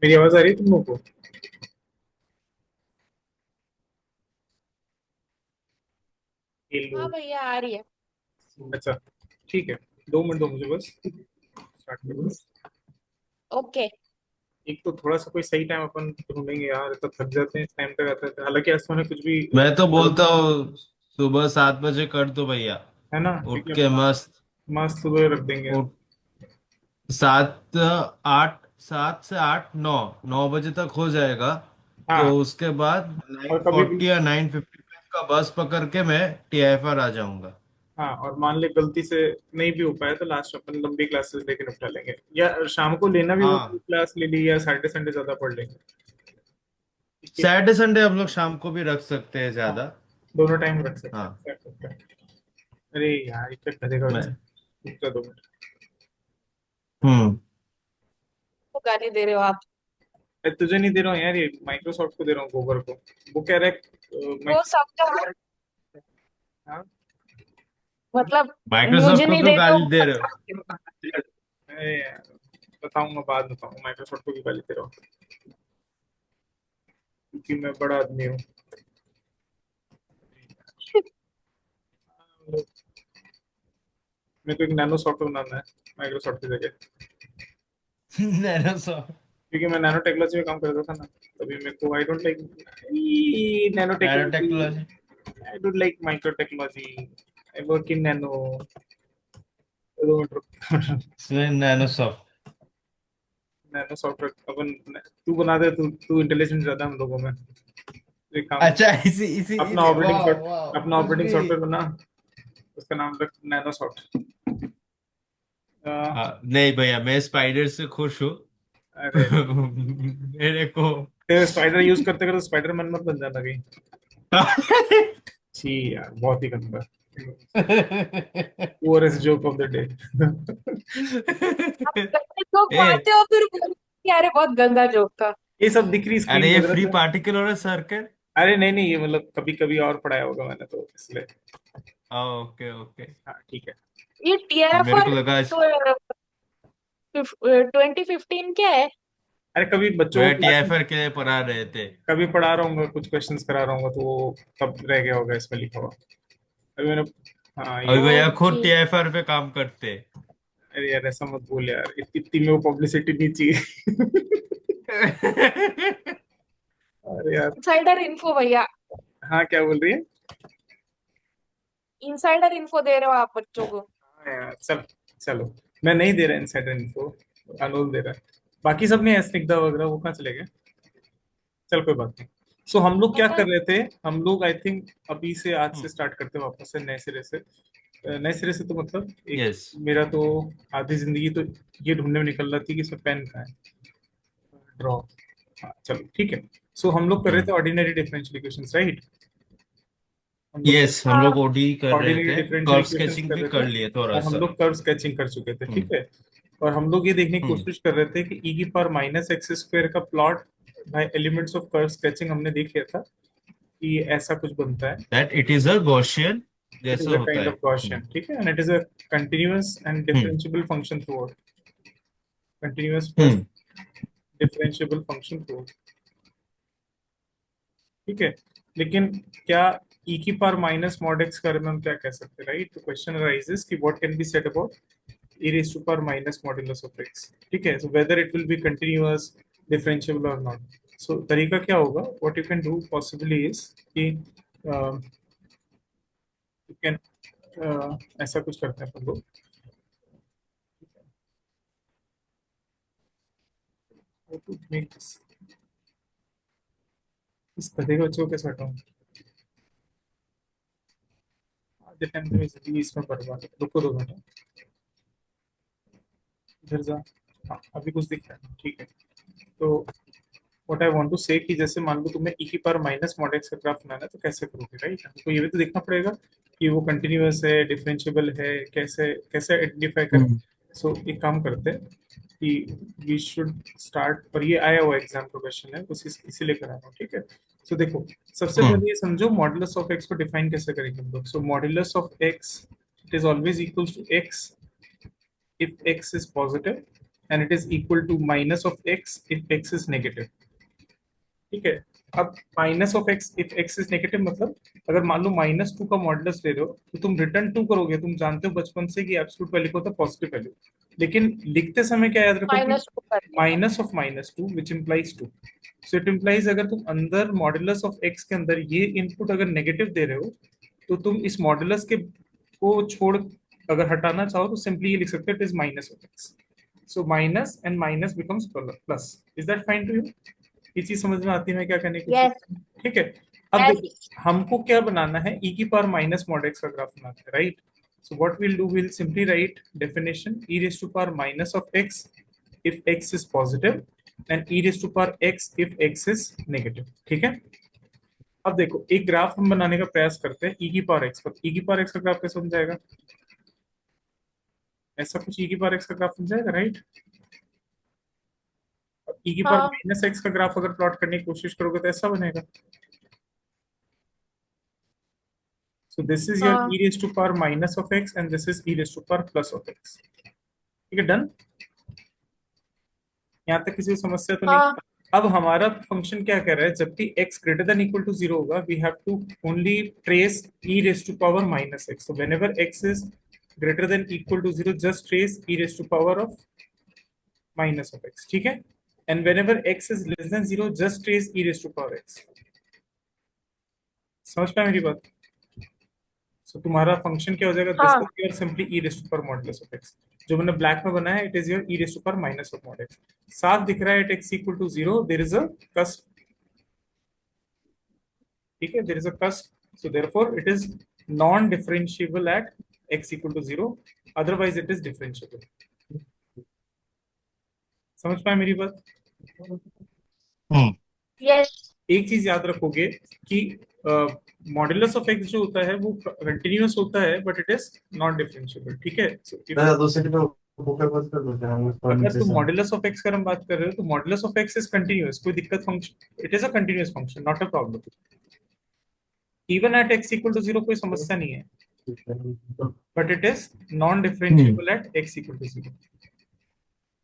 मेरी आवाज आ रही है तुम लोगों को? हेलो। हाँ भैया आ रही है। अच्छा, ठीक है। 2 मिनट दो मुझे बस, स्टार्ट करो। ओके। एक तो थोड़ा सा कोई सही टाइम अपन ढूंढेंगे यार, तो थक जाते हैं इस टाइम तक आता है, हालांकि आज तो मैंने कुछ भी हम्म। मैं तो बोलता हूँ सुबह 7 बजे कर दो भैया। है ना, उठ क्योंकि के अपन मस्त। मस्त सुबह रख देंगे। उठ 7 8 7 से 8 9 9 बजे तक हो जाएगा। तो हाँ, उसके बाद नाइन और कभी भी, फोर्टी या 9:50 का बस पकड़ के मैं TIFR आ जाऊंगा। हाँ, और मान ले गलती से नहीं भी हो पाया तो लास्ट अपन लंबी क्लासेस लेके निपटा लेंगे, या शाम को लेना भी हो तो हाँ, क्लास ले ली, या सैटरडे संडे ज्यादा पढ़ लेंगे। ठीक है। सैटरडे संडे हम लोग शाम को भी रख सकते हैं हाँ, ज्यादा। दोनों टाइम रख सकते हैं, हाँ। क्या करते हैं। अरे यार, एक करेगा मैं वैसे। रुक जा 2 मिनट। हम्म। तो गाली दे रहे हो आप? अरे तुझे नहीं दे रहा हूँ यार, ये माइक्रोसॉफ्ट को दे रहा हूँ, गोबर को। वो कह रहा है वो समझो। हाँ। मतलब मुझे माइक्रोसॉफ्ट को नहीं क्यों दे रहे गाली हो दे रहे हो? मतलब। अरे यार, बताऊंगा, बाद में बताऊंगा माइक्रोसॉफ्ट को भी गाली दे रहा हूँ, क्योंकि मैं बड़ा आदमी हूँ। मेरे को एक नैनो सॉफ्टवेयर बनाना है माइक्रोसॉफ्ट की जगह, नैनोसॉफ्ट। क्योंकि मैं नैनो टेक्नोलॉजी में काम करता था ना। तभी मेरे को I don't like nano nano technology, technology. I don't like micro technology, I work in nano. 2 minute रुक। नैनोसॉफ्ट। नैनो सॉफ्टवेयर अपन, तू बना दे, तू इंटेलिजेंट ज्यादा हम लोगों में। तो एक काम, अच्छा, इसी इसी अपना इसी ऑपरेटिंग वाह वाह सॉफ्ट अपना कुछ ऑपरेटिंग भी। सॉफ्टवेयर बना, उसका नाम रख नैनो सॉफ्ट। हाँ, नहीं भैया, मैं स्पाइडर से खुश हूँ। अरे, मेरे को तेरे स्पाइडर यूज करते करते स्पाइडर मैन मत बन जाना कहीं। छी यार, बहुत ही गंदा। Poorest joke of the day. आप गंदे जोक ए, मारते हो फिर बोलते हो कि अरे बहुत गंदा जोक था। ये सब दिख रही स्क्रीन अरे ये में फ्री जरा सा। पार्टिकल हो रहा है सर्किट। अरे नहीं नहीं, ये मतलब कभी कभी और पढ़ाया होगा मैंने तो इसलिए। Okay okay. हाँ, ठीक है। ये मेरे को टीआरएफआर लगा 2015 क्या है? अरे कभी बच्चों को मैं क्लास में, TIFR के लिए पढ़ा रहे थे। कभी पढ़ा रहा हूँ, कुछ क्वेश्चंस करा रहा हूँ, तो वो तब रह गया होगा इसमें लिखा हुआ। अभी मैंने, हाँ ये, अभी भैया खुद ओके। TIFR पे काम करते। अरे यार ऐसा मत बोल यार, इतनी में वो पब्लिसिटी नहीं चाहिए। अरे यार। इनसाइडर इन्फो भैया। हाँ, क्या बोल रही है? इनसाइडर इन्फो दे रहे हो आप बच्चों को। हाँ यार, चल, चलो, मैं नहीं दे रहा इनसाइडर इन्फो, अनोल दे रहा है। बाकी सब ने स्निग्धा वगैरह वो कहाँ चले गए? चल कोई बात नहीं। सो हम लोग क्या पता कर है। रहे थे? हम लोग आई थिंक अभी से, आज से हम्म। स्टार्ट करते हैं वापस से नए सिरे से। नए सिरे से तो मतलब एक, यस। मेरा तो आधी जिंदगी तो ये ढूंढने में निकल रही थी कि इसमें पेन कहाँ है, ड्रॉ। हाँ चलो ठीक है। सो हम लोग कर रहे थे hmm. Ordinary differential equations, right? हम लोग यस, हम हाँ। लोग OD कर रहे ऑर्डिनरी थे। डिफरेंशियल कर्व इक्वेशंस स्केचिंग कर भी रहे कर थे, लिए थोड़ा और हम सा। लोग कर्व स्केचिंग कर चुके थे, हम्म। ठीक है। और हम लोग ये देखने की हम्म। कोशिश कर रहे थे कि ई की पावर माइनस एक्स स्क्वायर का plot bye elements of curve sketching हमने देख लिया था कि ऐसा कुछ बनता है। That it is a Gaussian It is जैसा a होता kind है। of Gaussian, ठीक है, and it is a continuous and hmm. differentiable function throughout. Continuous plus hmm. differentiable function throughout, ठीक है। लेकिन क्या e की पावर माइनस मॉड एक्स के बारे में हम क्या कह सकते हैं, राइट? तो क्वेश्चन अराइजेस कि what can be said about e raised to power minus modulus of x, ठीक है। So whether it will B continuous, differentiable और नॉट। सो तरीका क्या होगा, what you can do possibly is कि यू कैन, ऐसा कुछ करते हैं अपन लोग। How to make this, इस गधे के बच्चे को कैसे हटाऊं? आधे टाइम तो मैं जिंदगी इसमें बर्बाद है। रुको 2 मिनट, इधर जा। हाँ, अभी कुछ दिख रहा है, ठीक है। तो व्हाट आई वांट टू से कि जैसे मान लो तुम्हें ई की पावर माइनस मॉड एक्स का ग्राफ बनाना है, तो कैसे करोगे, राइट? तो ये भी तो देखना पड़ेगा कि वो कंटिन्यूअस है, डिफरेंशिएबल है, कैसे कैसे आइडेंटिफाई करें। हम्म। सो एक काम करते हैं कि वी शुड स्टार्ट, और ये आया हुआ एग्जाम का क्वेश्चन है, उसी इसीलिए करा रहा हूँ, ठीक है। सो देखो, सबसे हम्म। पहले ये समझो मॉडुलस ऑफ एक्स को डिफाइन कैसे करेंगे हम लोग। So modulus of X, it is always equals to X if x is positive and it is equal to minus of x if x is negative. ठीक है, अब minus of x if x is negative मतलब अगर मान लो -2 का modulus ले रहे हो तो तुम रिटर्न 2 करोगे, तुम जानते हो बचपन से कि एब्सोल्यूट वैल्यू को होता है पॉजिटिव वैल्यू, लेकिन लिखते समय क्या याद रखो कि -2 करते हैं। Minus of -2 which implies 2, so it implies अगर तुम अंदर मॉडुलस ऑफ एक्स के अंदर ये इनपुट अगर नेगेटिव दे रहे हो तो तुम इस मॉडुलस के को छोड़ अगर हटाना चाहो तो सिंपली ये लिख सकते हो it is minus of X, so minus and minus becomes plus. Is that fine to you? ये चीज समझ में आती है मैं क्या करने की Yes. कोशिश? ठीक है, अब Yes. देखो हमको क्या बनाना है, e की पावर माइनस मॉड एक्स का ग्राफ बनाते हैं, right? So what will do, will simply write definition e raise to power minus of x if x is positive and e raise to power x if x is negative. ठीक है, अब देखो एक graph हम बनाने का प्रयास करते हैं e की पावर x पर. e की पावर x का ग्राफ कैसे बन जाएगा? ऐसा कुछ e की पावर x का ग्राफ बन जाएगा, राइट? e की पावर हाँ। माइनस x का ग्राफ अगर प्लॉट करने की कोशिश करोगे तो ऐसा बनेगा. So this is your हाँ। e raised to power minus of x and this is e raised to power plus of x. ठीक है, डन? यहाँ तक किसी को समस्या तो नहीं? हाँ। अब हमारा फंक्शन क्या कह रहा है, जब भी x greater than equal to 0 होगा we have to only trace e raised to power minus x. So whenever x is greater than equal to 0 just trace e raised to power of minus of x. ठीक है, and whenever x is less than 0 just trace e raised to power x. समझ पाए मेरी बात? So तुम्हारा function क्या हो जाएगा, हाँ। This is your simply e raise to power modulus of x. जो मैंने ब्लैक में बनाया है it is your e raise to power minus of mod x. साफ दिख रहा है at x equal to 0 there is a cusp. ठीक है, there is a cusp, so therefore it is non differentiable at x equal to 0, otherwise it is differentiable. समझ पाए मेरी बात? Yes. एक चीज याद रखोगे कि मॉडुलस ऑफ एक्स जो होता है वो कंटिन्यूअस होता है but it is not differentiable. ठीक है, so अगर तुम मॉडुलस ऑफ एक्स की हम बात कर रहे हो तो modulus of x is continuous, कोई दिक्कत function, it is a continuous function, not a problem. Even at X equal to 0 कोई समस्या नहीं है, but it is non differentiable at X equal to 0.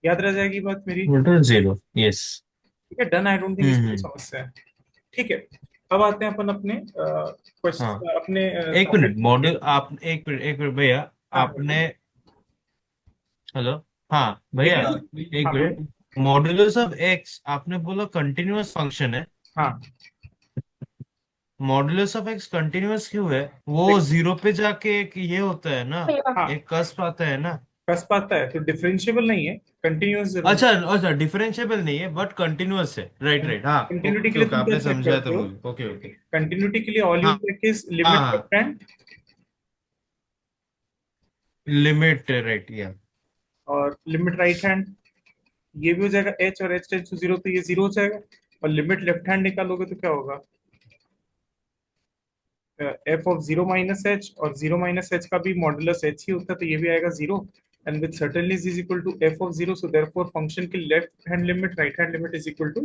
याद रह जाएगी बात मेरी? 0, yes. ठीक है, डन. आई डोंट थिंक इसमें कोई समस्या है. ठीक है, अब आते हैं अपन अपने क्वेश्चन हाँ। अपने एक मिनट मॉड्यूल आप एक मिनट भैया हाँ, आपने हेलो हाँ भैया एक हाँ, मिनट मॉड्यूलस ऑफ एक्स आपने बोला कंटिन्यूअस फंक्शन है. हाँ. मॉड्यूलस ऑफ एक्स कंटिन्यूअस क्यों है? वो 0 पे जाके एक ये होता है ना, हाँ. एक कस्प आता है ना. कस पाता है तो डिफरेंशिएबल नहीं है, कंटिन्यूअस जरूर. अच्छा अच्छा डिफरेंशिएबल नहीं है बट कंटिन्यूअस है. राइट राइट हाँ कंटिन्यूटी के ओके लिए ओके तुम क्या आपने चेक समझाया करते था हो? मुझे. ओके ओके कंटिन्यूटी के लिए ऑल यू हाँ चेक इज लिमिट हाँ लेफ्ट हैंड लिमिट राइट या और लिमिट राइट हैंड. ये भी हो जाएगा h और h टेंड्स टू 0 तो ये 0 हो जाएगा. और लिमिट लेफ्ट हैंड निकालोगे तो क्या होगा, f ऑफ 0 माइनस h, और 0 माइनस h का भी मॉडुलस h ही होता है तो ये भी आएगा 0. and with certainty is equal to f of 0, so therefore function की left hand limit right hand limit is equal to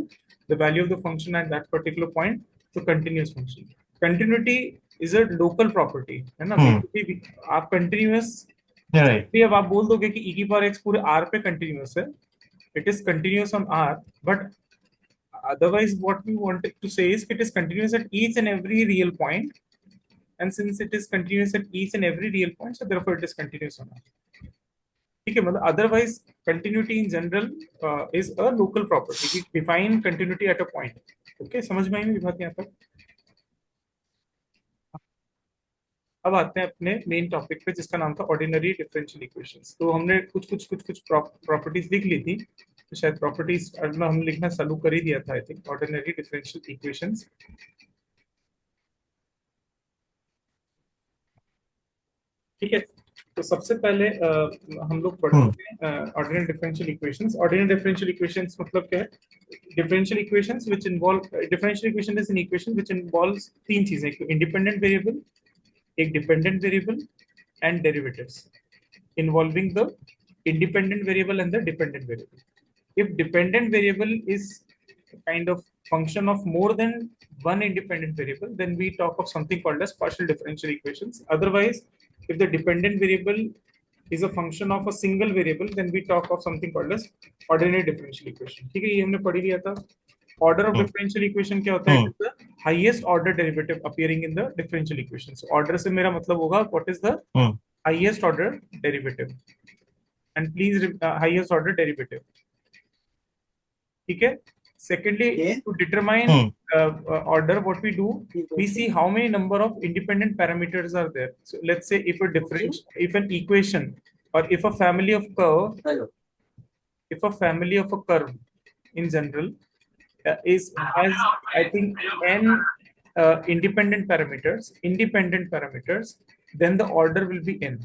the value of the function at that particular point. So continuous function. Continuity is a local property है ना. भी आप continuous right भी अब आप बोल दोगे कि e की पावर x पूरे r पे continuous है, it is continuous on r, but otherwise what we wanted to say is it is continuous at each and every real point, and since it is continuous at each and every real point, so therefore it is continuous on r. ठीक है, मतलब otherwise continuity in general is a local property. We define continuity at a point. Okay, समझ में आई मेरी बात यहाँ तक? अब आते हैं अपने मेन टॉपिक पे जिसका नाम था ऑर्डिनरी डिफरेंशियल इक्वेशंस. तो हमने कुछ प्रॉपर्टीज लिख ली थी, तो शायद प्रॉपर्टीज हम लिखना चालू कर ही दिया था I think. Ordinary differential equations. ठीक है, तो सबसे पहले हम लोग पढ़ते हैं ordinary differential equations. Ordinary differential equations मतलब क्या है? Differential equations which involve, differential equation is an equation which involves तीन चीजें, एक इंडिपेंडेंट वेरिएबल, एक dependent variable and derivatives involving the independent variable and the dependent variable. If dependent variable is kind of function of more than one independent variable, then we talk of something called as partial differential equations. Otherwise, if the dependent variable is a function of a single variable, then we talk of something called as ordinary differential equation. ठीक है, ये हमने पढ़ लिया था. Order of differential equation क्या होता है? It is the highest order derivative appearing in the differential equation. So order से मेरा मतलब होगा what is the highest order derivative, and please highest order derivative. ठीक है. Secondly, to determine order, what we do, we see how many number of independent parameters are there. So let's say if if an equation, or if a family of curve in general has I think n independent parameters, then the order will be n.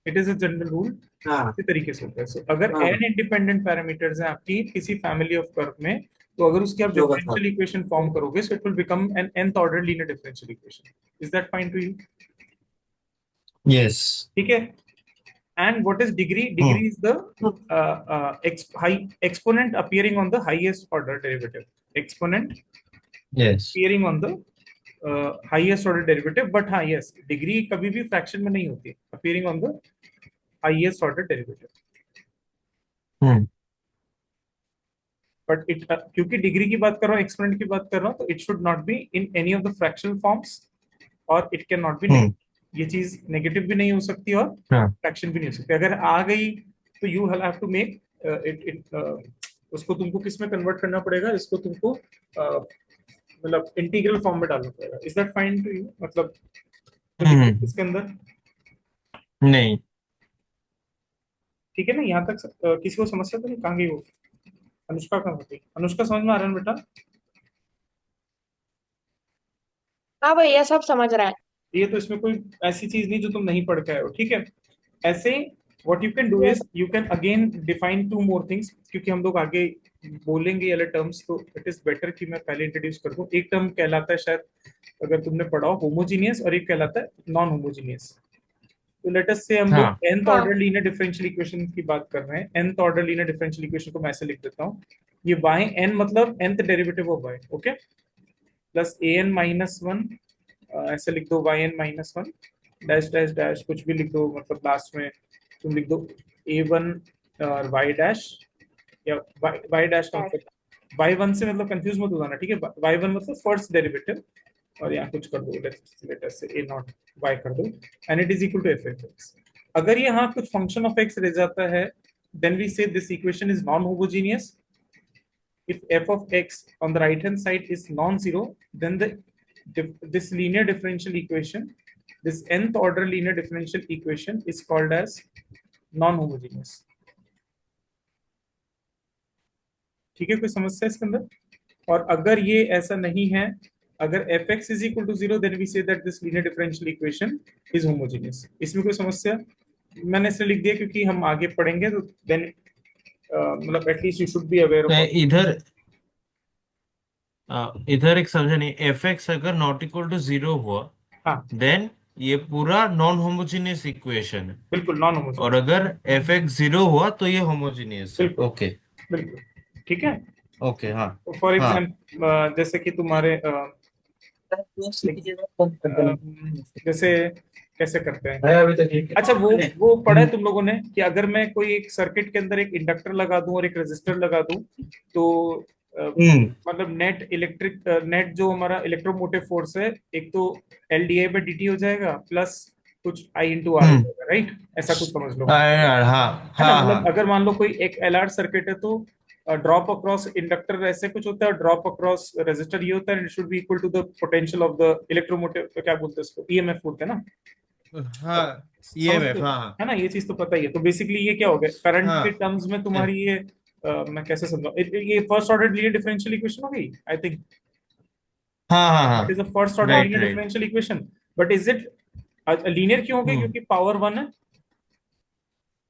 It is a general rule. इसी तरीके से होता है. So अगर n independent parameters हैं आपकी किसी family of curve में, तो अगर उसकी आप डिफरेंशियल इक्वेशन फॉर्म करोगे, so it will become an nth order linear differential equation. Is that fine to you? Yes. ठीक है. And what is degree? Degree is the exponent appearing on the highest order derivative. Exponent Yes. appearing on the highest order derivative. But हाँ, yes, degree कभी भी fraction में नहीं होती. Appearing on the highest order derivative. But it क्योंकि degree की बात कर रहा हूँ, एक्सपोनेंट की बात कर रहा हूँ, तो it should not be in any of the fractional forms, और इट कैन नॉट बी ये चीज नेगेटिव भी नहीं हो सकती और फ्रैक्शन भी नहीं हो सकती. अगर आ गई तो यू हैव टू मेक उसको तुमको किस में कन्वर्ट करना पड़ेगा, इसको तुमको मतलब इंटीग्रल फॉर्म में डालना पड़ेगा. Is that fine to you? मतलब इसके अंदर नहीं. ठीक है ना, यहाँ तक किसी को समस्या तो नहीं? कहाँ गई वो अनुष्का? कहाँ होती? अनुष्का समझ में आ रहा है बेटा? हाँ भैया सब समझ रहा है. ये तो इसमें कोई ऐसी चीज नहीं जो तुम नहीं पढ़ के आए हो. ठीक है. ऐसे what you can do is you can again define two more things, क्योंकि हम लोग आगे बोलेंगे ये वाले टर्म्स, तो इट इज बेटर कि मैं पहले इंट्रोड्यूस कर दूं. एक टर्म कहलाता है शायद, अगर तुमने पढ़ा हो, होमोजीनियस, और एक कहलाता है नॉन होमोजीनियस. तो लेट अस से हम लोग nth order linear differential equation की बात कर रहे हैं. nth order linear differential equation को मैं ऐसे लिख देता हूँ, ये y n मतलब nth derivative of y, okay, plus an minus 1, ऐसे लिख दो y n minus 1 dash dash dash, कुछ भी लिख दो, मतलब लास्ट में तुम लिख दो a1 और y डैश, या y डैश का मतलब y1 से मतलब कंफ्यूज मत हो जाना. ठीक है. y1 मतलब फर्स्ट डेरिवेटिव, और यहाँ कुछ कर दो, let's say a not y कर दो, and it is equal to f of x. अगर यहाँ कुछ फंक्शन ऑफ x रह जाता है, देन वी से this equation is non homogeneous. If f of x on the right hand side is non-zero, then this linear differential equation, this nth order linear differential equation, is called as non-homogeneous. ठीक है, कोई समस्या इसके अंदर? और अगर ये ऐसा नहीं है, अगर fx is equal to 0, then we say that this linear differential equation is homogeneous. इसमें कोई समस्या? मैंने इसलिए लिख दिया क्योंकि हम आगे पढ़ेंगे, तो then मतलब at least you should be aware of. इधर एक समझा नहीं. fx अगर नॉट इक्वल टू 0 हुआ, देन ये पूरा नॉन होमोजेनियस इक्वेशन है. बिल्कुल नॉन होमोजेनियस. और अगर fx 0 हुआ तो ये होमोजेनियस है. ओके, बिल्कुल ठीक है. ओके. हाँ. फॉर एग्जाम्पल जैसे कि तुम्हारे जैसे कैसे करते हैं, अच्छा वो पढ़ा है तुम लोगों ने कि अगर मैं कोई एक सर्किट के अंदर एक इंडक्टर लगा दूं और एक रेजिस्टर लगा दूं, तो मतलब नेट जो हमारा इलेक्ट्रोमोटिव फोर्स है, एक तो LdI/dt हो जाएगा, प्लस कुछ I into R हो जाएगा, राइट? ऐसा कुछ समझ लो. मतलब अगर मान लो कोई एक LR सर्किट है, तो ड्रॉप अक्रॉस इंडक्टर ऐसे कुछ होता है, ड्रॉप अक्रॉस रेजिस्टर ये होता है, it should be equal to the potential of the electromotive, क्या बोलते हैं उसको, EMF बोलते हैं ना. हाँ, EMF. हाँ, है ना, ये चीज तो पता ही है. तो बेसिकली ये क्या हो गया करंट के टर्म्स में तुम्हारी ये मैं कैसे समझाऊं, ये first order linear differential equation हो गई, आई थिंक. हाँ. It is a first order linear differential equation. But is it linear क्यों हो गई? क्योंकि पावर 1 है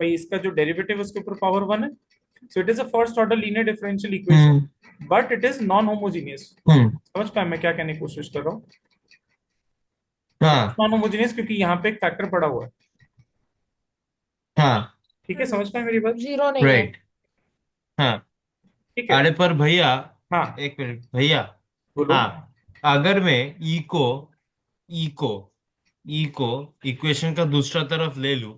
भाई, इसका जो डेरिवेटिव है उसके ऊपर पावर 1 है. So it is a first order linear differential equation, but it is non-homogeneous. समझ पाए मैं क्या कहने की कोशिश कर रहा हूँ? Non-homogeneous क्योंकि यहाँ पे एक फैक्टर पड़ा हुआ है. हाँ, ठीक है, समझ पाए मेरी बात? 0 नहीं है. हाँ, ठीक है. अरे पर भैया, हाँ, एक मिनट भैया. बोलो. हाँ, अगर मैं ई को इक्वेशन का दूसरा तरफ ले लूं,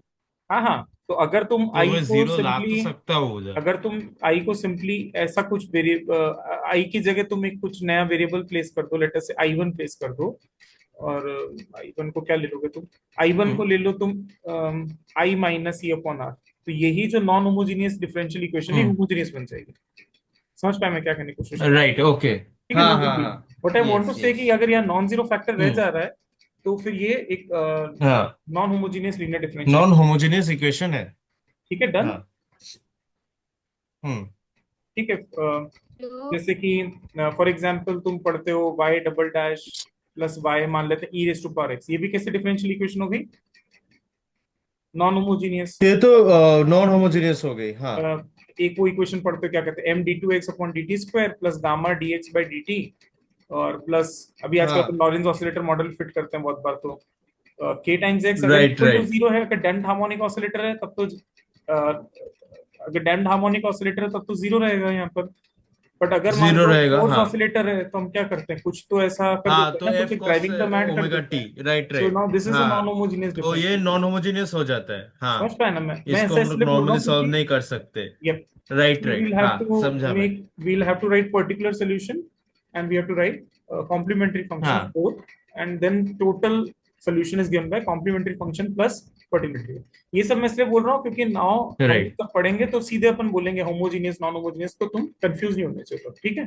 हाँ हाँ, तो अगर तुम तो आई मैं को जीरो ला तो सिंपली, सकता हूँ उधर। अगर तुम आई को सिंपली ऐसा कुछ आई की जगह तुम एक कुछ नया वेरिएबल प्लेस कर दो, लेट अस से आई वन प्लेस कर दो, और आई वन को क्या ले लोगे तुम, आई वन को ले लो तुम आई माइनस ई अपॉन आर, तो यही जो नॉन होमोजीनियस डिफरेंशियल इक्वेशन है होमोजीनियस बन जाएगी। समझ पाए मैं क्या कहने की कोशिश कर रहा हूँ? Right, okay. ठीक है, हाँ नो बिग हाँ डील। हाँ। But I want to yes say कि यस। अगर यहाँ नॉन जीरो फैक्टर रह हम्म। जा रहा है तो फिर ये एक हाँ, non homogeneous linear differential, non homogeneous equation है। ठीक है, डन। हाँ। हम्म। ठीक है, जैसे कि फॉर एग्जांपल तुम पढ़ते हो y double dash plus y, मान लेते हैं e raise to power x, ये भी कैसे डिफरेंशियल इक्वेशन हो गई, नॉन होमोजीनियस। ये तो नॉन होमोजेनियस हो गई, हाँ। एक वो इक्वेशन पढ़ते हो क्या कहते हैं, m d two x upon d t square plus gamma d x by d t, और प्लस अभी आजकल अपन हाँ, लॉरेंज ऑसिलेटर मॉडल फिट करते हैं बहुत बार, तो k टाइम्स x अगर right equal to right. Zero है, अगर डेम्प्ड हार्मोनिक ऑसिलेटर है तब तो अगर डेम्प्ड हार्मोनिक ऑसिलेटर है तब तो जीरो रहेगा यहाँ पर। बट अगर मान जीरो लो रहेगा, फोर्स हाँ। ऑसिलेटर है तो हम क्या करते हैं, कुछ तो ऐसा कर हाँ, देते हैं तो ना, कुछ एफ एक कॉस ड्राइविंग टर्म ऐड कर ओमेगा देते टी। हैं। Right so right. Now this is a non हाँ, होमोजेनियस तो ये डिफरेंशियल नॉन इक्वेशन। होमोजेनियस हो जाता है, समझ हाँ। पाया ना, मैं इसको ऐसा हम लोग इसलिए बोल रहा नॉर्मली हूँ सॉल्व क्योंकि नहीं कर सकते। yep, right we'll right, have हाँ, to समझा मैं। make, we'll have to write particular solution, and we have to write complementary function of हाँ both, and then total solution is given by complementary function plus particular। ये सब मैं इसलिए बोल रहा हूँ क्योंकि नाउ हम राइट जब पढ़ेंगे तो सीधे अपन बोलेंगे होमोजीनियस नॉन होमोजीनियस, तो तुम कंफ्यूज नहीं होने चाहिए, तो ठीक है,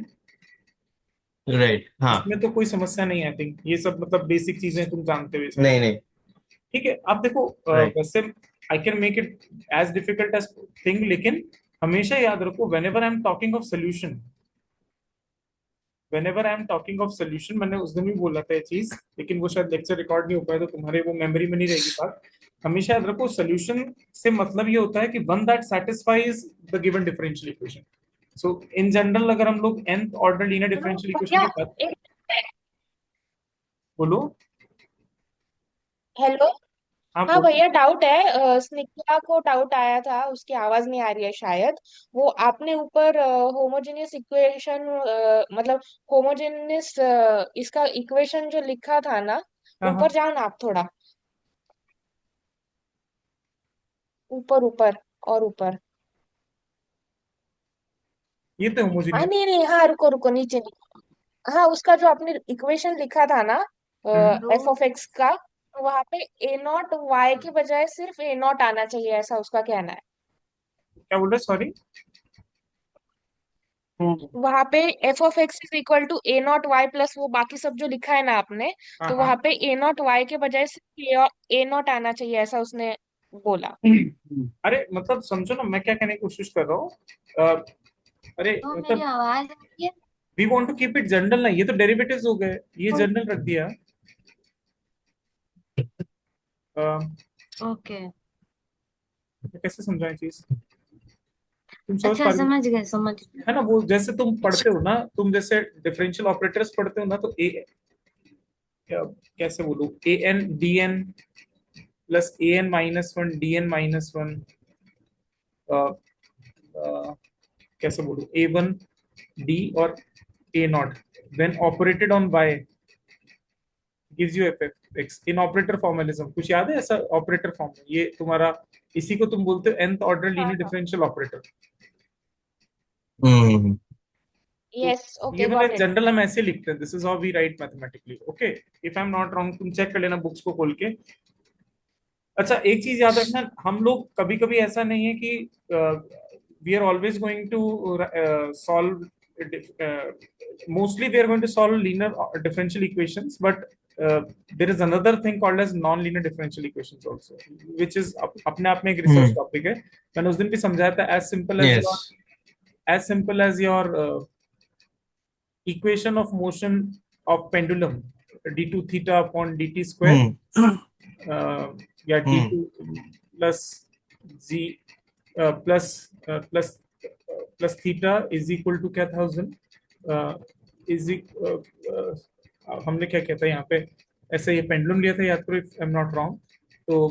राइट। हाँ, इसमें तो कोई समस्या नहीं है। आई थिंक ये सब मतलब बेसिक चीजें तुम जानते हो ये सारी। नहीं नहीं। ठीक है, अब देखो राइट। वैसे I can make it as difficult as thing, लेकिन हमेशा याद रखो whenever I am talking of solution, whenever I am talking of solution, मैंने उस दिन भी बोला था ये चीज, लेकिन वो शायद लेक्चर रिकॉर्ड नहीं हो पाया तो तुम्हारे वो मेमोरी में नहीं रहेगी बात। हमेशा याद रखो सोल्यूशन से मतलब ये होता है कि one that satisfies the given differential equation. So in general अगर हम लोग nth order linear differential equation भैया की बात, बोलो। हेलो। हाँ हाँ बोलो। भैया, डाउट है। स्निग्धा को डाउट आया था, उसकी आवाज नहीं आ रही है शायद। वो आपने ऊपर होमोजेनियस इक्वेशन, मतलब होमोजेनियस इसका इक्वेशन जो लिखा था ना, हाँ ऊपर हाँ, जाओ ना आप थोड़ा, ऊपर ऊपर और ऊपर। ये तो हाँ होमोजीनियस। नहीं नहीं, हाँ रुको रुको, नीचे नहीं। हाँ, उसका जो आपने इक्वेशन लिखा था ना, एफ ऑफ एक्स का, तो वहां पे ए नॉट वाई के बजाय सिर्फ ए नॉट आना चाहिए, ऐसा उसका कहना है। क्या बोल रहे, सॉरी। वहां पे f of x is equal to a naught y plus वो बाकी सब जो लिखा है ना आपने, हाँ तो हाँ। वहां पे ए नॉट वाई के बजाय सिर्फ ए नॉट आना चाहिए, ऐसा उसने बोला। अरे मतलब समझो ना मैं क्या कहने की कोशिश कर रहा हूँ। अ, अरे तो मेरी मतलब आवाज आ रही है। We want to keep it general ना, ये तो डेरिवेटिव्स हो गए, ये जनरल रख दिया। ओके। कैसे समझाएं चीज, तुम समझ अच्छा, पा रही हो, समझ गए समझ गए। है ना, वो जैसे तुम पढ़ते हो ना, तुम जैसे डिफरेंशियल ऑपरेटर्स पढ़ते हो ना, तो ए कैसे बोलूं, A N D N plus A N minus one D N minus one, कैसे बोलूं, ए वन डी और A naught when operated on Y gives you F X in operator formalism, कुछ याद है ऐसा ऑपरेटर फॉर्म, ये तुम्हारा, इसी को तुम बोलते हो nth ऑर्डर हाँ लीनियर हाँ, डिफरेंशियल ऑपरेटर। हम्म। तो यस, ये ओके, मतलब गॉट इट। जनरल हम ऐसे लिखते हैं, this is how we write mathematically, okay. If I am not wrong, तुम चेक कर लेना बुक्स को खोल के। अच्छा, एक चीज याद रखना, हम लोग कभी कभी ऐसा नहीं है कि we are always going to solve, mostly we are going to solve linear differential equations, but there is another thing called as non-linear differential equations also, which is अपने आप में एक रिसर्च हम्म। टॉपिक है। मैंने उस दिन भी समझाया था, yes. as simple as your equation of motion of pendulum d2 theta upon dt square, हम्म। या हम्म। d2 plus z plus plus theta is equal to क्या था उस दिन, इज हमने क्या कहता है यहाँ पे, ऐसे ये पेंडुलम लिया था याद करो, if I am not wrong, तो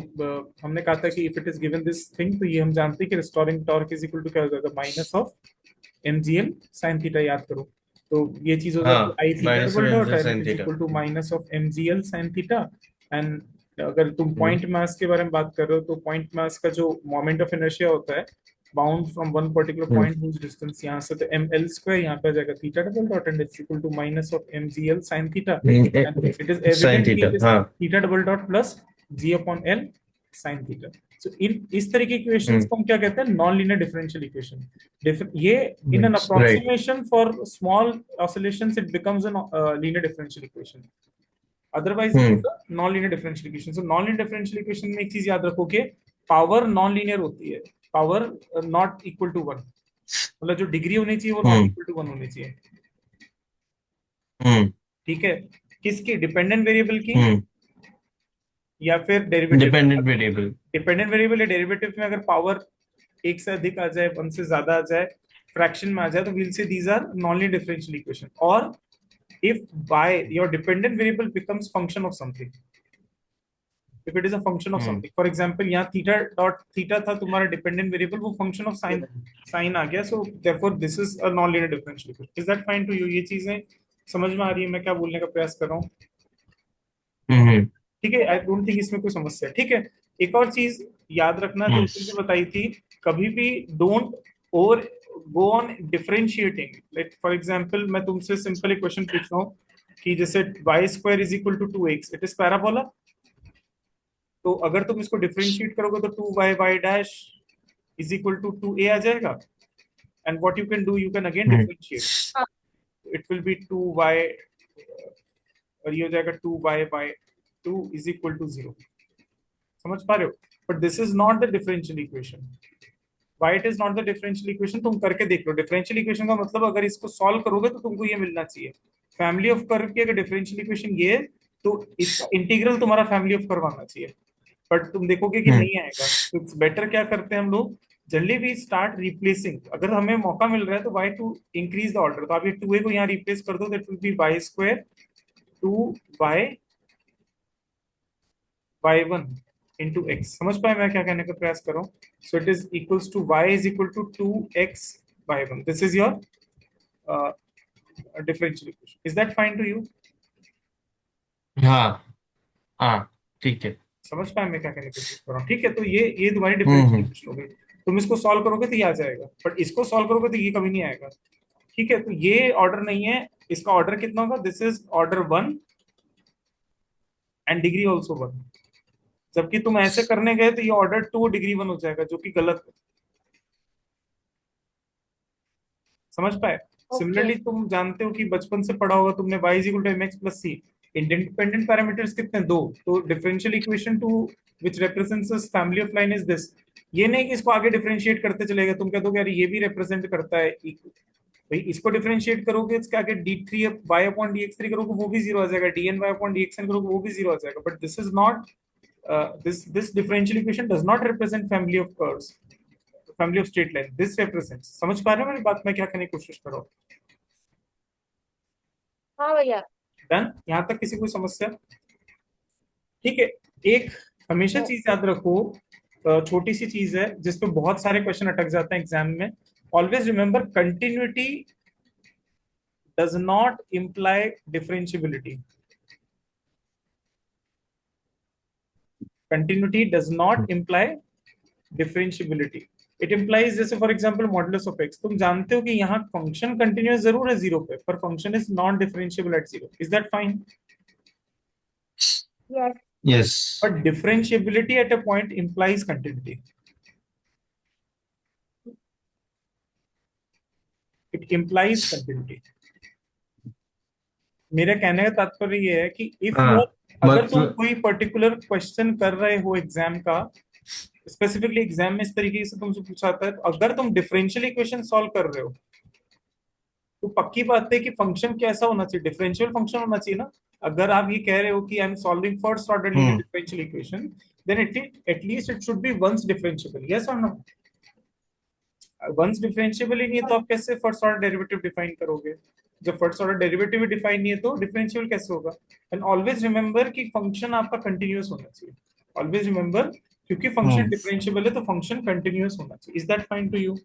हमने कहा था कि if it is given this thing, तो ये हम जानते हैं कि restoring torque is equal to क्या हो जाएगा, minus of mgl sin theta, याद करो। तो ये चीज हो जाती है हाँ, I theta minus double dot में and it sine is theta. Equal to minus of mgl sin theta, and अगर तुम पॉइंट मास के बारे में बात कर रहे हो तो पॉइंट मास का जो मोमेंट ऑफ इनर्शिया होता है bound from one particular point whose distance यहाँ से, तो एम एल स्क्वायर यहाँ पे आ जाएगा theta double dot and it's equal to minus of m g l sine theta, and it is sine evident कि थीटा, इट इज हाँ। Theta double dot plus g upon l sine theta. So इन इस तरह की equations को हम क्या कहते हैं, नॉन लीनियर डिफरेंशियल इक्वेशन। ये इन एन right. Approximation for small oscillations it becomes an linear differential equation, otherwise non linear differential equation. So non linear differential equation में एक चीज याद रखो कि पावर नॉन लीनियर होती है, power not equal to one, मतलब जो डिग्री होनी चाहिए वो नॉट इक्वल टू वन होनी चाहिए। ठीक है, किसकी, डिपेंडेंट वेरिएबल की या फिर derivative? Dependent variable. Dependent variable या डेरिवेटिव में अगर पावर एक से अधिक आ जाए, वन से ज्यादा आ जाए, फ्रैक्शन में आ जाए, तो we'll say these are non linear differential equation. और if y your dependent variable becomes function of something, if it is a function of something, for example यहाँ theta dot theta था तुम्हारा dependent variable, वो function of sin आ गया, so therefore this is a non-linear differential equation. Is that fine to you? ये चीजें समझ में आ रही है मैं क्या बोलने का प्रयास कर रहा हूँ? ठीक है, आई डोंट थिंक इसमें कोई समस्या है। ठीक है, एक और चीज याद रखना जो तुमने बताई थी, कभी भी don't over go on differentiating. Like for example मैं तुमसे सिंपल इक्वेशन पूछ रहा हूँ कि जैसे y square is equal to 2x, it is parabola, तो अगर तुम इसको डिफरेंशिएट करोगे तो 2y dash is equal to 2a आ जाएगा, and what you can do, you can again differentiate, it will be 2y और ये हो जाएगा 2y/2 इज इक्वल टू 0। समझ पा रहे हो? But this is not the differential equation. Why it is not the differential equation? तुम करके देख लो। डिफरेंशियल इक्वेशन का मतलब अगर इसको सॉल्व करोगे तो तुमको ये मिलना चाहिए। फैमिली ऑफ कर्व की अगर डिफरेंशियल इक्वेशन ये है तो इसका इंटीग्रल तुम्हारा फैमिली ऑफ कर्व आना चाहिए, बट तुम देखोगे कि नहीं आएगा। तो इट्स बेटर क्या करते हैं हम लोग, जनरली वी स्टार्ट रिप्लेसिंग। अगर हमें मौका मिल रहा है तो why to increase the order, तो आप ये 2a को यहाँ रिप्लेस कर दो, that will be y square 2y/1 into x। समझ पाए मैं क्या कहने का प्रयास कर रहा हूँ? So it is equals to y is equal to 2x/1। This is your differential equation. Is that fine to you? हाँ हाँ ठीक है, समझ पाए मैं क्या कहने की कोशिश कर रहा हूँ? ठीक है, तो ये तुम्हारी डिफरेंशियल इक्वेशन हो गई। तुम इसको सॉल्व करोगे तो ये आ जाएगा, बट इसको सॉल्व करोगे तो ये कभी नहीं आएगा। ठीक है, तो ये ऑर्डर नहीं है, इसका ऑर्डर कितना होगा? This is order 1 and degree also 1। जबकि तुम ऐसे करने गए तो ये ऑर्डर 2 डिग्री 1 हो जाएगा, जो कि गलत है। समझ पाए? सिमिलरली तुम जानते हो कि बचपन से पढ़ा होगा तुमने y equal to mx plus c, independent parameters कितने? 2। तो differential equation to which represents this family of line is this. ये नहीं कि इसको आगे डिफरेंशिएट करते चलेगा, तुम कह दोगे यार ये भी रिप्रेजेंट करता है, भाई इसको डिफरेंशिएट करोगे इसके आगे d3 y अपॉन dx3 करोगे वो भी 0 आ जाएगा, dn y अपॉन dxn करोगे वो भी 0 आ जाएगा। But this is not this differential equation does not represent family of curves, family of straight line. This represents। समझ पा रहे हो मेरी बात? मैं क्या करने की कोशिश कर रहा हूँ? हाँ भैया। डन? यहाँ तक किसी को समस्या? ठीक है, एक हमेशा चीज याद रखो, छोटी सी चीज है जिसपे बहुत सारे क्वेश्चन अटक जाते हैं एग्जाम में। Always remember, continuity does not imply differentiability. Continuity does not imply differentiability. It implies, जैसे for example modulus of x, तुम जानते हो कि यहाँ फंक्शन कंटिन्यूअस जरूर है 0 पे, पर function is non differentiable eight 0। Is that fine? Yes. Yes, But differentiability at a point implies continuity. It implies continuity. मेरे कहने का तात्पर्य ये है कि इफ अगर तुम कोई पर्टिकुलर क्वेश्चन कर रहे हो एग्जाम का, स्पेसिफिकली एग्जाम में इस तरीके से तुमसे पूछा जाता है, तो अगर तुम डिफरेंशियल इक्वेशन सॉल्व कर रहे हो तो पक्की बात है कि फंक्शन कैसा होना चाहिए? डिफरेंशियल फंक्शन होना चाहिए ना। अगर आप ये कह रहे हो कि I am solving first order linear differential equation, then at least it should be once differentiable. Yes और नो? वंस डिफरेंशिएबल ही नहीं है तो आप कैसे फर्स्ट ऑर्डर डेरिवेटिव डिफाइन करोगे? जब फर्स्ट ऑर्डर डेरिवेटिव डिफाइन नहीं है तो डिफरेंशिएबल कैसे होगा? एंड ऑलवेज रिमेंबर कि फंक्शन आपका कंटिन्यूअस होना चाहिए। ऑलवेज रिमेंबर, क्योंकि फंक्शन डिफरेंशिएबल है तो फंक्शन कंटिन्यूअस होना चाहिए। Is that fine to you?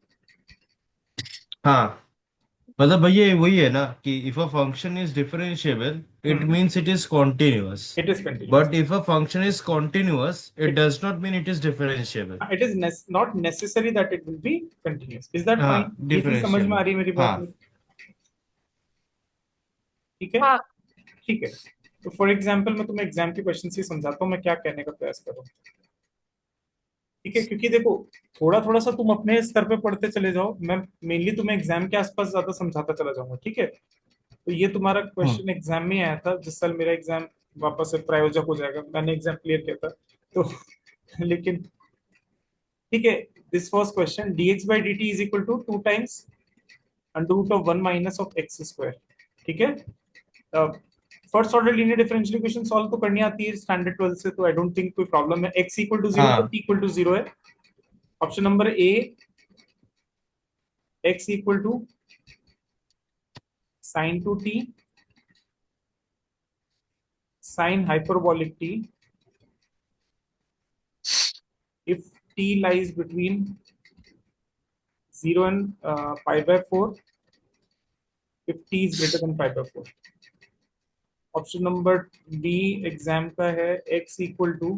हाँ मतलब भैया वही है ना कि if a function is differentiable it Hmm. Means it is continuous, It is continuous. But if a function is continuous it does not mean it is differentiable. It is not necessary that it will be continuous. Is that fine? हाँ, ये चीज समझ में आ differentiable. रही है मेरी बात हाँ। में? ठीक है, हाँ ठीक है। तो फॉर एग्जाम्पल मैं तुम्हें एग्जाम के क्वेश्चन से समझाता हूँ मैं क्या कहने का प्रयास कर रहा हूँ। ठीक है, क्योंकि देखो थोड़ा थोड़ा सा तुम अपने स्तर पे पढ़ते चले जाओ, मैं मेनली तुम्हें एग्जाम के आसपास ज्यादा समझाता चला जाऊंगा। ठीक है, तो ये तुम्हारा हम्म। क्वेश्चन एग्जाम में आया था जिस साल मेरा एग्जाम वापस से प्रायोजक हो जाएगा, मैंने एग्जाम क्लियर किया था तो लेकिन ठीक है, this was question dx by dt is equal to 2 times under root of 1 minus of x square. ठीक है, first order linear differential equation solve तो करनी आती है स्टैंडर्ड 12 से, तो आई डोंट थिंक कोई प्रॉब्लम है। x इक्वल टू 0 तो हाँ। t इक्वल टू 0 है। Option number A, x equal to sin 2t sin hyperbolic t if t lies between 0 and pi by 4 if t is greater than pi by 4। Option number B exam का है x equal to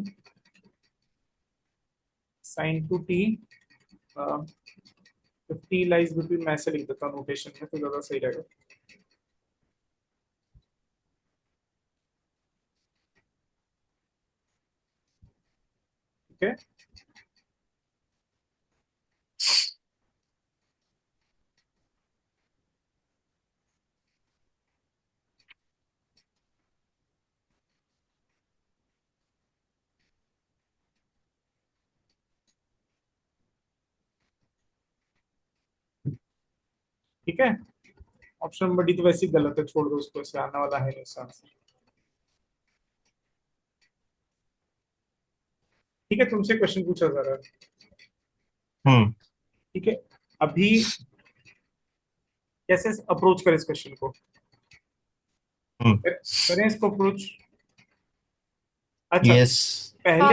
sin 2t if t lies between, मैं ऐसे लिख देता हूँ notation में तो ज्यादा सही रहेगा। ठीक है, ठीक है। ऑप्शन नंबर डी तो वैसे ही गलत है, छोड़ दो उसको, ऐसे आने वाला है नहीं उसका आंसर। ठीक है, तुमसे क्वेश्चन पूछा जा रहा है। हम्म। ठीक है, अभी कैसे अप्रोच करें इस क्वेश्चन को, हम्म। करें इसको अप्रोच। अच्छा, यस। पहले हाँ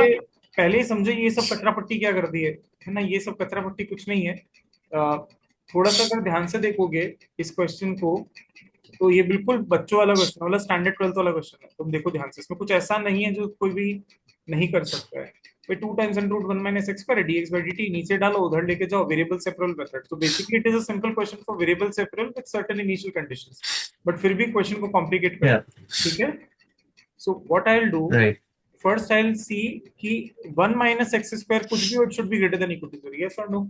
पहले ही समझो ये सब कचरा पट्टी क्या कर दी है ना, ये सब कचरा पट्टी कुछ नहीं है। थोड़ा सा अगर ध्यान से देखोगे इस क्वेश्चन को तो ये बिल्कुल बच्चों वाला क्वेश्चन, मतलब स्टैंडर्ड 12th वाला क्वेश्चन है। तुम देखो ध्यान से, इसमें कुछ ऐसा नहीं है जो कोई भी नहीं कर सकता है। भाई 2 times under root 1 minus x पर dx by dt नीचे डालो, उधर लेके जाओ, वेरिएबल सेपरेबल मेथड। तो basically it is a simple question for variable separable with certain initial conditions, but फिर भी क्वेश्चन को कॉम्प्लिकेट कर। या ठीक है, so what I will do, right. First I will see कि 1 माइनस एक्स स्क्वायर कुछ भी और should be greater than equal to 0, yes और नो।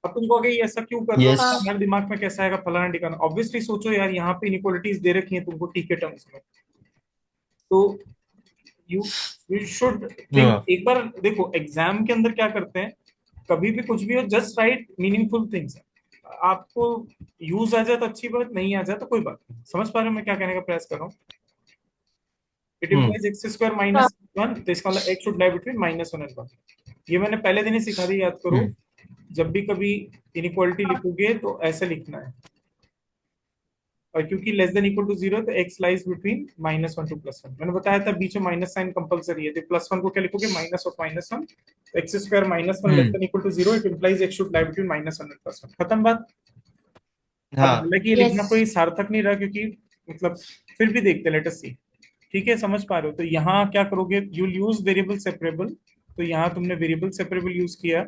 अब तुम कहोगे ये ऐसा क्यों कर रहे हो, यस। हाँ हमारे दिमाग में कैसा आएगा फलाना ठिकाना। ऑब्वियसली सोचो यार, यहाँ पे इनइक्वालिटीज दे रखी हैं तुमको टी के टर्म्स में, तो यू यू शुड थिंक। एक बार देखो एग्जाम के अंदर क्या करते हैं, कभी भी कुछ भी हो जस्ट राइट मीनिंगफुल थिंग्स। आपको यूज आ जाए तो अच्छी बात, नहीं आ जाए तो कोई बात नहीं। समझ पा रहे हो मैं क्या कहने का प्रयास कर रहा हूँ। It hmm. Implies x square हाँ माइनस 1, तो इसका मतलब x should lie between minus 1 and 1। ये मैंने पहले दिन ही सिखा दी, याद करो। हम्म। जब भी कभी इनइक्वालिटी लिखोगे तो ऐसे लिखना है, और क्योंकि लेस देन इक्वल टू 0 तो x lies between minus 1 two plus 1। मैंने बताया था बीच में माइनस साइन कंपलसरी है, तो प्लस 1 को क्या लिखोगे, minus of minus 1। X square minus 1 less hmm. Than equal to 0, it implies x should lie between minus 1 and plus 1। खत्म बात। अब हाँ। हालांकि ये यस लिखना कोई सार्थक नहीं रहा, क्योंकि मतलब फिर भी देखते, लेट अस सी। ठीक है, समझ पा रहे हो। तो यहाँ क्या करोगे, यू यूज वेरिएबल सेपरेबल। तो यहाँ तुमने वेरिएबल सेपरेबल यूज किया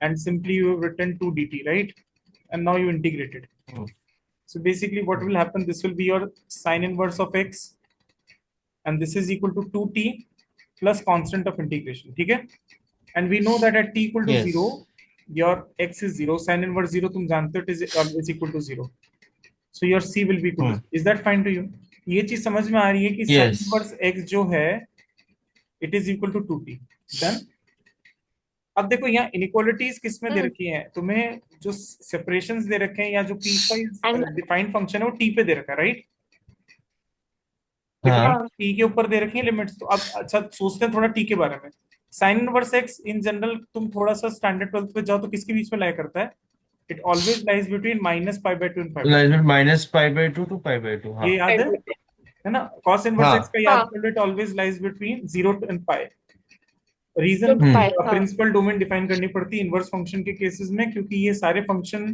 and simply you have written 2 dt, right, and now you integrated. Hmm. So basically what will happen, this will be your sine inverse of x and this is equal to 2t plus constant of integration. ठीक है, and we know that at t equal to yes. 0 your x is 0, sine inverse 0 तुम जानते हो, it is always equal to 0, so your c will be equal to 0. Is that fine to you? ये चीज समझ में आ रही है कि sin यस। inverse x जो है it is equal to 2t। Done? अब देखो यहाँ इनइक्वालिटीज किस में दे रखी हैं तुम्हें, जो सेपरेशंस दे रखे हैं या जो पीस वाइज डिफाइंड फंक्शन है वो टी पे दे रखा है, राइट। देखो हाँ। हाँ टी के ऊपर दे रखी है लिमिट्स। तो अब अच्छा सोचते हैं थोड़ा टी के बारे में। Sine inverse x in general तुम थोड़ा सा स्टैंडर्ड 12th पे जाओ तो किसके बीच में लाया करता है, it always lies between minus pi by 2 and pi by 2। Lies minus pi by two to pi by two. हाँ। ये याद है ना। कॉस इनवर्स एक्स हाँ। का याद हाँ कर लो, it always lies between 0 and pi. To region, pi हाँ प्रिंसिपल डोमेन डिफाइन करनी पड़ती है इनवर्स फंक्शन के केसेस में, क्योंकि ये सारे function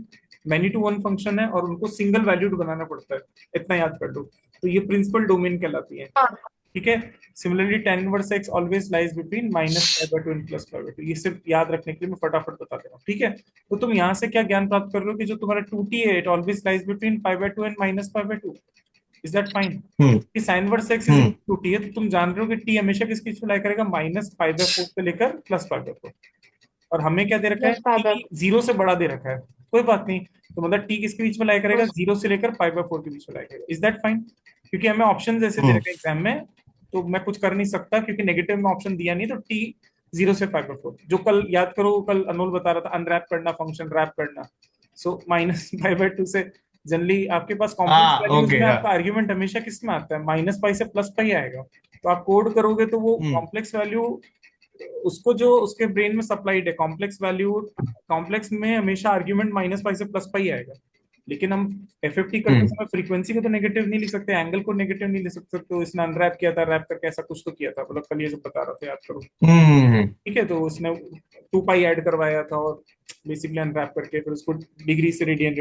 many to one function है और उनको सिंगल वैल्यूड बनाना पड़ता है, इतना याद कर लो। तो ये प्रिंसिपल डोमेन कहलाती है, ठीक है। Similarly tan inverse x always lies between -π/2 and +π/2। ये सिर्फ याद रखने के लिए मैं फटाफट बता दे रहा हूँ, ठीक है। तो तुम यहाँ से क्या ज्ञान प्राप्त कर रहे हो कि जो तुम्हारा 2t है, it always lies between π/2 and -π/2। Is that fine? कि sin inverse x is 2t है, तो तुम जान रहे हो कि t हमेशा किसके बीच में लाई करेगा, -π/4 से लेकर +π/4। और हमें क्या दे रखा है, t 0 से बड़ा दे रखा है, कोई बात नहीं। तो मतलब t किसके बीच में लाई करेगा, 0 से लेकर π/4 के बीच में लाई करेगा। Is that fine? क्योंकि हमें ऑप्शन जैसे दे रखा है एग्जाम में, तो मैं कुछ कर नहीं सकता क्योंकि नेगेटिव में ऑप्शन दिया नहीं। तो t 0 से π/4, जो कल याद करो, कल अनमोल बता रहा था अनरैप करना फंक्शन रैप करना। सो -π/2 से जनरली आपके पास कॉम्प्लेक्स वैल्यूज में आपका आर्ग्यूमेंट हमेशा किस में आता है, -π से +π आएगा। तो आप कोड करोगे तो वो कॉम्प्लेक्स वैल्यू उसको जो उसके ब्रेन में सप्लाइड है, कॉम्प्लेक्स वैल्यू, कॉम्प्लेक्स में हमेशा आर्ग्यूमेंट -π से +π आएगा। लेकिन हम एफएफटी करते समय फ्रीक्वेंसी को तो नेगेटिव नहीं लिख सकते, एंगल को नेगेटिव नहीं लिख सकते। तो इसने अनरैप किया था, रैप करके ऐसा कुछ तो किया था, मतलब कल ये सब बता रहा था, याद करो, ठीक है। तो उसने 2π ऐड करवाया था और बेसिकली अनरैप करके फिर उसको डिग्री से रेडियन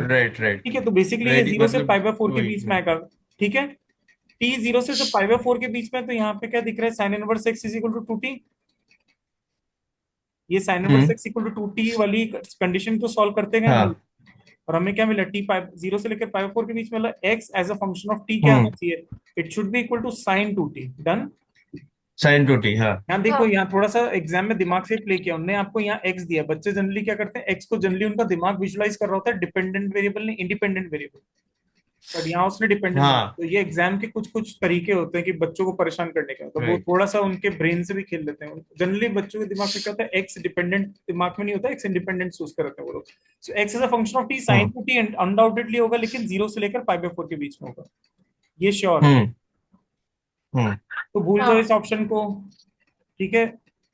राइट राइट, ठीक है। तो बेसिकली ये 0 से π/4 के बीच में आएगा, ठीक है। t 0 से π/4 के बीच में, तो यहाँ पे क्या दिख रहा है, sin inverse x is equal to 2t। ये sin inverse x equal to 2t वाली कंडीशन को सॉल्व करते गए हम, और हमें क्या मिला, t 0 से लेकर π/4 के बीच में मिला, x as a function of t क्या आना चाहिए, it should be equal to sin 2t। Done, sin 2t। हाँ, यहाँ देखो, यहाँ थोड़ा सा एग्जाम में दिमाग से प्ले किया उन्होंने, आपको यहाँ x दिया। बच्चे जनरली क्या करते हैं, x को जनरली उनका दिमाग विजुलाइज कर रहा होता है डिपेंडेंट वेरिएबल नहीं इंडिपेंडेंट वेरिएबल, पर यहाँ उसने डिपेंडेंट। तो ये एग्जाम के कुछ कुछ तरीके होते हैं कि बच्चों को परेशान करने के, तो वो थोड़ा सा उनके ब्रेन से भी खेल लेते हैं। जनरली बच्चों के दिमाग में क्या होता है, एक्स डिपेंडेंट दिमाग में नहीं होता, एक्स इंडिपेंडेंट सोचते रहते हैं वो लोग। So X is a function of T, sine two T undoubtedly होगा, लेकिन 0 से लेकर π/4 के बीच में होगा, ये श्योर है। तो भूल जाओ इस ऑप्शन को, ठीक है,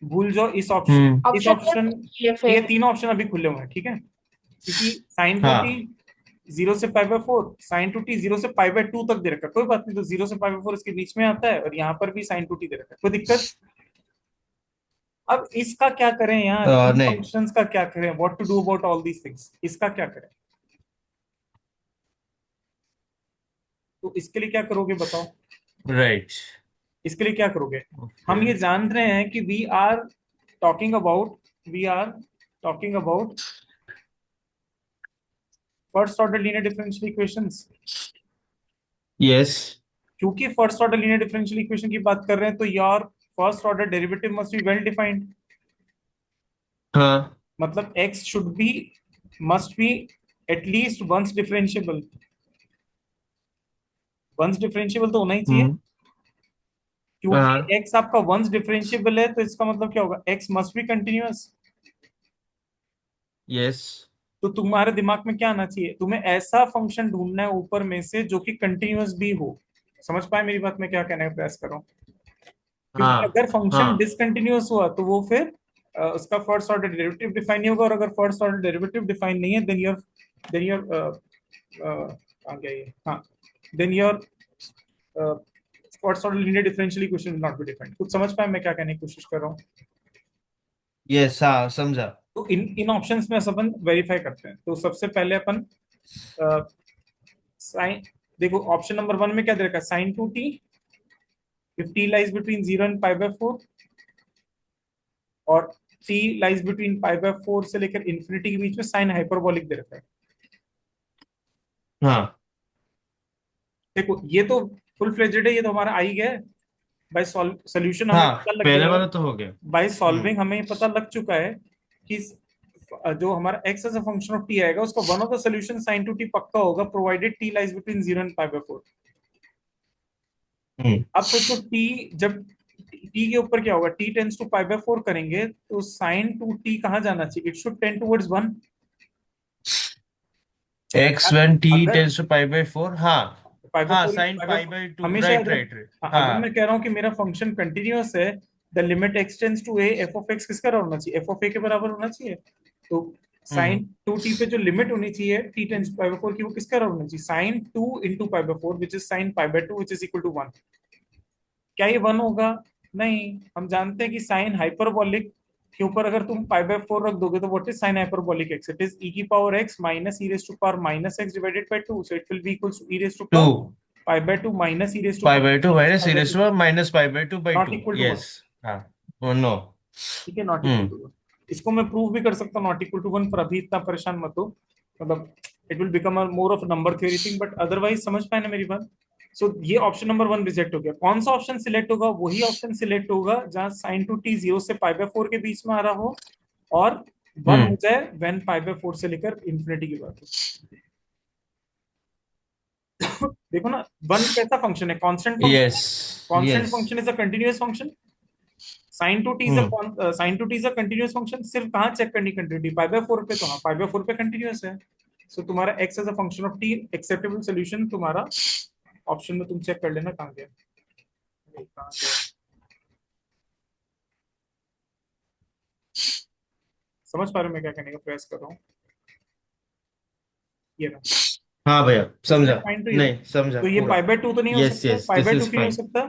भूल जाओ इस ऑप्शन, इस ऑप्शन, ये तीनों ऑप्शन अभी खुले हुए हैं, ठीक है। क्योंकि साइन टू टी 0 से π/4, sin 2t 0 से π/2 तक दे रखा है, कोई बात नहीं। तो 0 से π/4 इसके बीच में आता है, और यहाँ पर भी sin 2t दे रखा है, कोई दिक्कत? अब इसका क्या करें यार, फंक्शंस का क्या करें, what to do about all these things, इसका क्या करें? तो इसके लिए क्या करोगे बताओ? राइट, इसके लिए क्या करोगे? हम ये जान रहे हैं कि we are talking about first order linear differential equations. Yes, क्योंकि first order linear differential equation की बात कर रहे हैं, तो यार first order derivative must be well defined. हाँ, मतलब x should be, must be at least once differentiable. Once differentiable तो होना ही चाहिए, क्योंकि x आपका वंस डिफरेंशिएबल है, तो इसका मतलब क्या होगा, x must be continuous. Yes, तो तुम्हारे दिमाग में क्या आना चाहिए, तुम्हें ऐसा फंक्शन ढूंढना है ऊपर में से जो कि कंटिन्यूअस भी हो। समझ पाए मेरी बात, में क्या कहने का प्रयास कर रहा हूं? क्योंकि अगर फंक्शन डिसकंटिन्यूअस हुआ तो वो फिर उसका फर्स्ट ऑर्डर डेरिवेटिव डिफाइन नहीं होगा, और अगर फर्स्ट ऑर्डर डेरिवेटिव डिफाइन नहीं है, then your first order linear differential equation will not be defined. कुछ समझ पाए मैं क्या कहने की कोशिश कर रहा हूँ? यस, हाँ समझा। तो इन ऑप्शंस में अपन वेरीफाई करते हैं। तो सबसे पहले अपन साइन, देखो ऑप्शन नंबर 1 में क्या दे रखा है, sign 2t if t lies between 0 and π/4, और t lies between π/4 से लेकर इंफिनिटी के बीच में साइन हाइपरबोलिक दे रखा है। हाँ, देखो ये तो फुल फ्लेजेड है, ये तो हमारा आ ही गया है बाय सॉल्यूशन। हाँ, हमें पता लग पहले गया वाला तो हो गया, बाय सॉल्विंग, हमें पता लग चुका है कि जो हमारा x as a function of t आएगा, उसका one of the solution sin 2t पक्का होगा, provided t lies between 0 and π/4। अब सोचो t, जब t के ऊपर क्या होगा, t टेंड्स टू π/4 करेंगे, तो sin 2t कहाँ जाना चाहिए, it should tend towards 1। x when t tends to π/4, हाँ हाँ, sin π/2, हमेशा राइट राइट राइट। अगर मैं कह रहा हूँ कि मेरा फंक्शन कंटिन्यूअस है, the limit x tends to a, f of x किसका होना चाहिए, f of a के बराबर होना चाहिए। तो sin 2t पे जो लिमिट होनी चाहिए t टेंड्स टू π/4 की, वो किसका होना चाहिए, sin 2 into π/4 which is sin π/2 which is equal to 1। क्या ये 1 होगा? नहीं, हम जानते हैं कि साइन हाइपरबोलिक के ऊपर अगर तुम पाई बाय 4 रख दोगे तो what is sine hyperbolic x? It is e की power x minus e raise to power minus x divided by 2, so it will be equals to e raise to to power pi by 2 minus e raise to pi power by two minus minus pi e by raise 2, to power minus pi by two by not two. Equal to 1। Yes. हाँ। Oh no. ठीक है, not equal hmm. To 1। इसको मैं prove भी कर सकता हूँ not equal to 1, पर अभी इतना परेशान मत हो। मतलब it will become more of number theory thing, but otherwise समझ पाए ना मेरी बात? सो ये ऑप्शन नंबर 1 रिजेक्ट हो गया। कौन सा ऑप्शन सिलेक्ट होगा? वही ऑप्शन सिलेक्ट होगा जहां साइन टू टी 0 से पाई बाय 4 के बीच में आ रहा हो और 1 हो हम्म। जाए व्हेन पाई बाय 4 से लेकर इंफिनिटी की बात हो। देखो ना, 1 कैसा फंक्शन है? कांस्टेंट फंक्शन है। Yes. Constant yes. Function is a continuous function. Sign two T is hmm. Sign two T is a continuous function. सिर्फ कहाँ चेक करनी कंटिन्यूटी? पाई बाय 4 पे, तो हाँ पाई बाय 4 पे कंटीन्यूअस है। सो तुम्हारा x as a function of t acceptable solution तुम्हारा ऑप्शन में तुम चेक कर लेना कहाँ गया। अरे, कहाँ गया? समझ पा रहे हो मैं क्या कहने का प्रयास कर रहा हूँ? ये ना, हाँ भैया समझा। Fine to you. नहीं समझा तो ये पूरा। पाई बाय 2 तो नहीं हो यस सकता। Yes pi this by 2 is क्यों नहीं हो फाइन। सकता?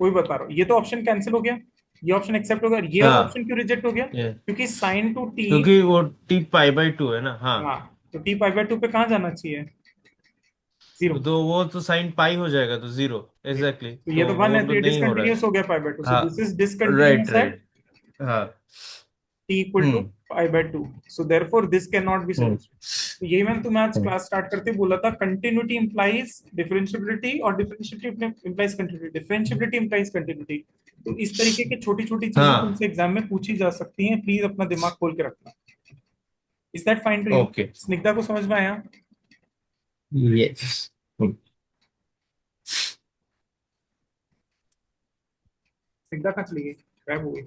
वही बता रहा हूँ। ये तो ऑप्शन कैंसिल हो गया, ये ऑप्शन एक्सेप्ट हो गया, ये हाँ। ऑप्शन क्यों रिजेक्ट हो गया? ये क्योंकि साइन टू टी, क्योंकि वो टी पाई बाय टू है ना। हाँ। हाँ, तो टी पाई बाय 2 पे कहाँ जाना चाहिए? 0। तो वो तो साइन पाई हो जाएगा तो जीरो। एग्जैक्टली तो ये तो तो 1 वो है, तो तो ये नहीं हो रहा है। डिसकंटिन्यूअस हो गया पाई बाय 2, सो हाँ। This is right discontinuous at right. हाँ। t equal to hmm. pi by 2, so therefore this cannot be hmm. solution। तो यही मैंने तुम्हें आज हम्म। क्लास स्टार्ट करते बोला था, कंटिन्यूटी इंप्लाइज डिफरेंशिएबिलिटी और differentiability implies continuity, differentiability implies continuity. तो इस तरीके की छोटी छोटी चीजें हाँ। तुमसे एग्जाम में पूछी जा सकती हैं, प्लीज अपना दिमाग खोल के रखना। Is that fine to you? Okay. Snigdha को समझ में आया? यस। स्निग्धा कहाँ चली गई? गायब हो गई।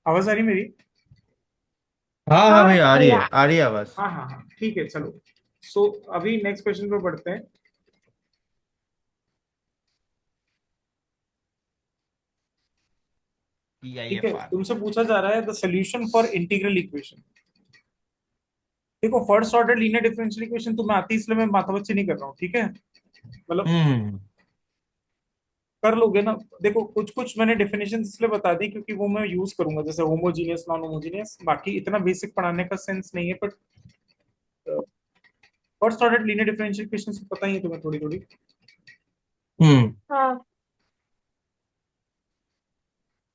आवाज आ रही मेरी? हाँ हाँ हाँ भैया आ रही भैया। है, आ रही है आवाज। हाँ हाँ हाँ, ठीक है, चलो। सो अभी नेक्स्ट क्वेश्चन पे बढ़ते हैं। ठीक है, PIFR। तुमसे पूछा जा रहा है the solution for integral equation. देखो, first order linear differential equation तुम्हें आती है, इसलिए मैं माथा बच्ची नहीं कर रहा हूँ, ठीक है? मतलब हम्म। कर लोगे ना। देखो, कुछ कुछ मैंने डेफिनेशन इसलिए बता दी क्योंकि वो मैं यूज करूंगा, जैसे होमोजीनियस, नॉन होमोजीनियस। बाकी इतना बेसिक पढ़ाने का सेंस नहीं है, but first order linear differential equation पता ही है तुम्हें थोड़ी थोड़ी। हम्म। हाँ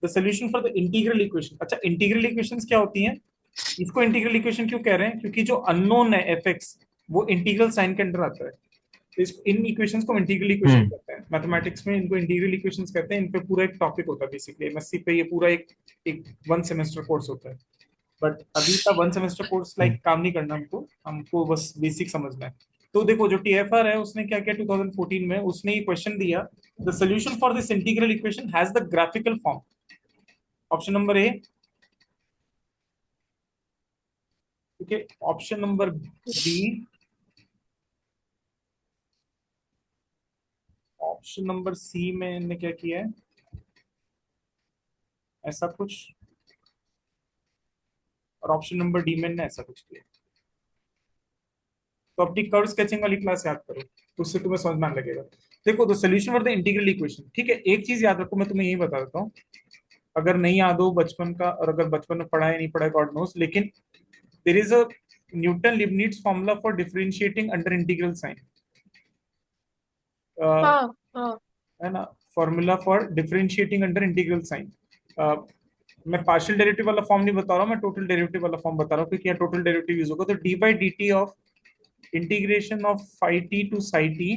the solution for the integral equation. अच्छा, इंटीग्रल इक्वेशंस क्या होती हैं? इसको इंटीग्रल इक्वेशन क्यों कह रहे हैं? क्योंकि जो अननोन है एफ एक्स, वो इंटीग्रल साइन के अंडर आता है। तो इन इक्वेशंस को इंटीग्रल इक्वेशन हम्म। कहते हैं। मैथमेटिक्स में इनको इंटीग्रल इक्वेशंस कहते हैं। इन पे पूरा एक टॉपिक होता है बेसिकली एमएससी पे। ये पूरा एक एक 1 सेमेस्टर कोर्स होता है। बट अभी का 1 सेमेस्टर कोर्स लाइक काम नहीं करना हमको, हमको बस बेसिक समझना है। तो देखो, जो टीएफआर है उसने क्या किया 2014 में, उसने ये क्वेश्चन दिया, the solution for this integral equation has the graphical form. Option number A. ठीक है, option number B, option number C में इन्होंने क्या किया है, ऐसा कुछ, और ऑप्शन नंबर डी में इन्होंने ऐसा कुछ किया। तो अपनी कर्व स्केचिंग वाली क्लास याद करो, तो उससे तुम्हें समझ में आने लगेगा। देखो, the solution for the integral equation, ठीक है, एक चीज याद रखो, मैं तुम्हें यही बता देता हूँ। अगर नहीं याद हो बचपन का, और अगर बचपन में पढ़ा है नहीं पढ़ा, गॉड नोस, लेकिन there is a Newton Leibniz formula for differentiating under integral sign, हाँ हाँ। है ना? Formula for differentiating under integral sign. मैं पार्शियल डेरिवेटिव वाला फॉर्म नहीं बता रहा हूँ, मैं टोटल डेरिवेटिव वाला फॉर्म बता रहा हूँ, क्योंकि यहाँ टोटल डेरिवेटिव यूज होगा। तो d by d t of integration of phi t to psi t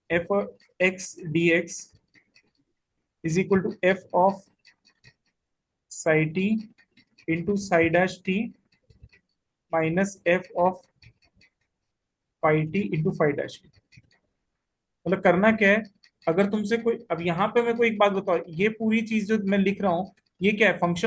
f x d x is equal to f of psi t into psi dash t minus f of phi t into phi dash t. मतलब करना क्या है? अगर तुमसे कोई, अब यहाँ पे मैं कोई एक बात बताओ, ये पूरी चीज जो मैं लिख रहा हूँ, ये क्या है? फंक्शन